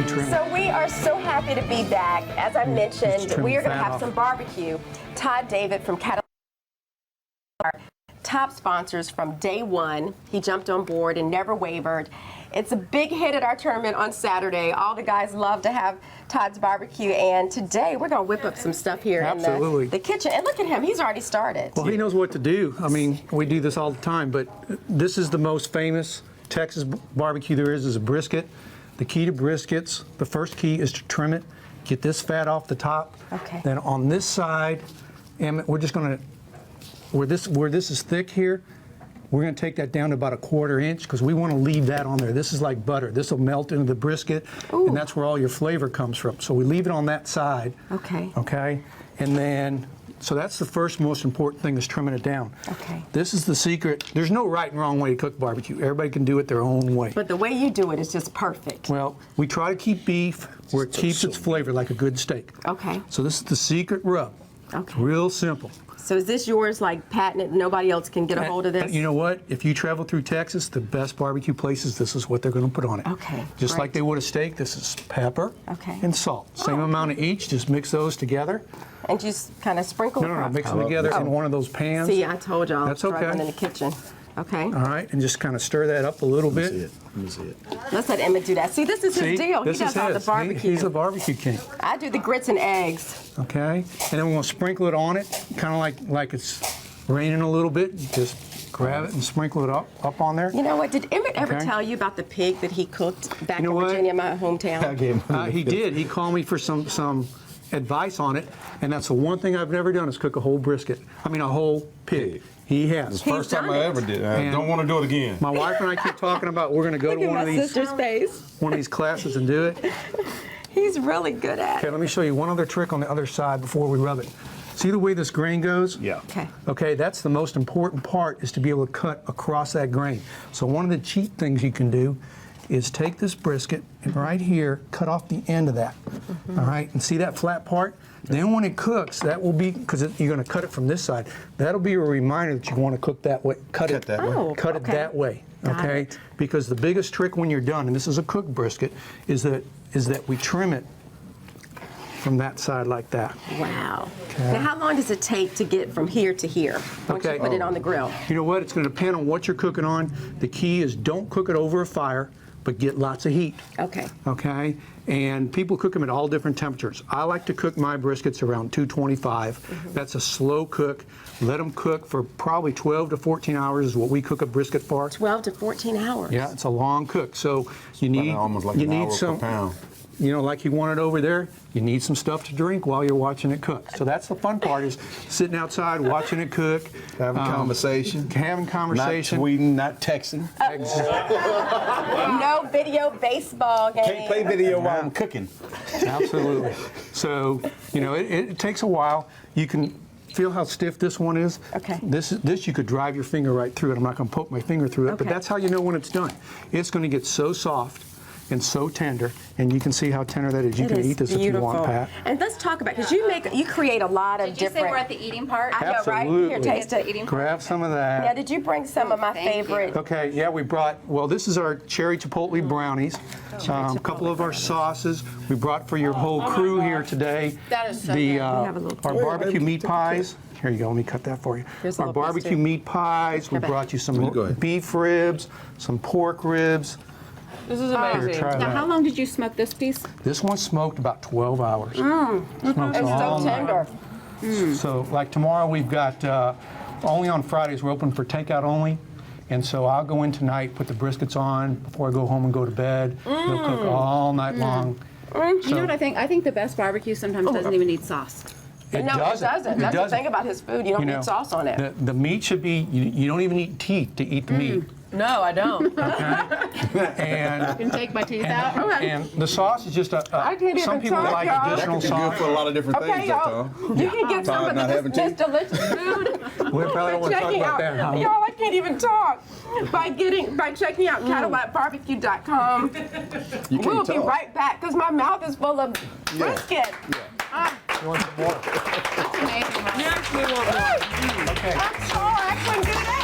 barbecue trim. So we are so happy to be back. As I mentioned, trim we are the going to fat have off. some barbecue. Todd David from Cattleack, our top sponsors from day one. He jumped on board and never wavered. It's a big hit at our tournament on Saturday. All the guys love to have Todd's barbecue, and today we're going to whip up some stuff here Absolutely. in the kitchen. And look at him, he's already started. Well, he knows what to do. I mean, we do this all the time, but this is the most famous Texas barbecue there is a brisket. The key to briskets, the first key is to trim it, get this fat off the top. Okay. Then on this side, and we're just going to, where this is thick here, we're going to take that down to about 1/4 inch because we want to leave that on there. This is like butter. This will melt into the brisket, and that's where all your flavor comes from. So we leave it on that side. Okay. Okay. And then, so that's the first most important thing is trimming it down. Okay. This is the secret. There's no right and wrong way to cook barbecue. Everybody can do it their own way. But the way you do it is just perfect. Well, we try to keep beef where it keeps its flavor like a good steak. Okay. So this is the secret rub. Okay. Real simple. So is this yours, like patented? Nobody else can get a hold of this? You know what? If you travel through Texas, the best barbecue places, this is what they're going to put on it. Okay, Just great. like they would a steak, this is pepper Okay. and salt. Same amount of each. Just mix those together. And just kind of sprinkle No, across. mix them together in one of those pans. See, I told y'all. That's it's right okay. one in the kitchen. Okay. All right, and just kind of stir that up a little bit. Let me see it. Let's let Emmett do that. See, this is See, his deal. this He is does all the his. barbecue. He's a barbecue king. I do the grits and eggs. Okay, and then we're gonna sprinkle it on it, kind of like it's raining a little bit. Just grab it and sprinkle it up on there. You know what? Did Emmett ever Okay. tell you about the pig that he cooked back You know in what? Virginia, my hometown? He did. He called me for some advice on it, and that's the one thing I've never done is cook a whole brisket. I mean, a whole pig. He has. First time done I it. ever did. I And don't want to do it again. My wife and I keep talking about we're gonna go Look to at one my of these sister's face. classes and do it. He's really good at Okay, it. let me show you one other trick on the other side before we rub it. See the way this grain goes? Yeah. Okay. Okay, that's the most important part is to be able to cut across that grain. So one of the cheat things you can do is take this brisket and right here, cut off the end of that. All right, and see that flat part? Then when it cooks, that will be, because you're going to cut it from this side, that'll be a reminder that you want to cook that way. Cut it that way. Oh, Cut it okay. that way, Got okay? it. Because the biggest trick when you're done, and this is a cooked brisket, is that we trim it from that side like that. Wow. Now, how long does it take to get from here to here once Okay. you put it on the grill? You know what? It's going to depend on what you're cooking on. The key is don't cook it over a fire, but get lots of heat. Okay. Okay? And people cook them at all different temperatures. I like to cook my briskets around 225. That's a slow cook. Let them cook for probably 12 to 14 hours is what we cook a brisket for. 12 to 14 hours. Yeah, it's a long cook. So you need almost like you an need hour some per pound. You know, like you want it over there, you need some stuff to drink while you're watching it cook. So that's the fun part is sitting outside watching it cook. Having conversation. Having conversation. Not tweeting, not texting. No video baseball game. Can't play video while I'm cooking. Absolutely. So, you know, it takes a while. You can feel how stiff this one is. Okay. This you could drive your finger right through it. I'm not going to poke my finger through it, but Okay. that's how you know when it's done. It's going to get so soft and so tender, and you can see how tender that is. You It can is eat this if you want, beautiful. Pat. And let's talk about, because you create a lot of Did you different. say we're at the eating part? I know, right? Here, Absolutely. taste it. Eating part? Grab some of that. Now, did you bring some of my Thank you. favorite? Okay, yeah, we brought, well, this is our cherry chipotle brownies. A couple of our sauces. We brought for your whole crew here today. That is so the, good. uh, have a little- our barbecue meat pies. Here you go, let me cut that for you. Here's a Our little piece, barbecue too. meat pies. We Have it. brought you some Go ahead. beef ribs, some pork ribs. This is Here, amazing. try Now, that. how long did you smoke this piece? This one smoked about 12 hours. Smokes It's all so night. tender. So, like tomorrow, we've got only on Fridays we're open for takeout only, and so I'll go in tonight, put the briskets on before I go home and go to bed. They'll cook all night long. You know what I think? I think the best barbecue sometimes doesn't even need sauce. No, it doesn't. That's the thing about his food. You don't need sauce on it. The meat should be. You don't even eat teeth to eat the meat. No, I don't. And Can take my teeth out. and the sauce is just I can't even some people talk, like y'all. That additional could be good for a sauce. lot of different Okay, things, though, y'all. Tom. You can get some Todd of not this having teeth? delicious food. We probably don't want to talk checking about out, that, huh? y'all, I can't even talk. By checking out CattleackBBQ.com. We'll be talk. right back because my mouth is full of brisket. You want some more? That's amazing. You actually want more. Okay. I'm sorry, I couldn't get it out.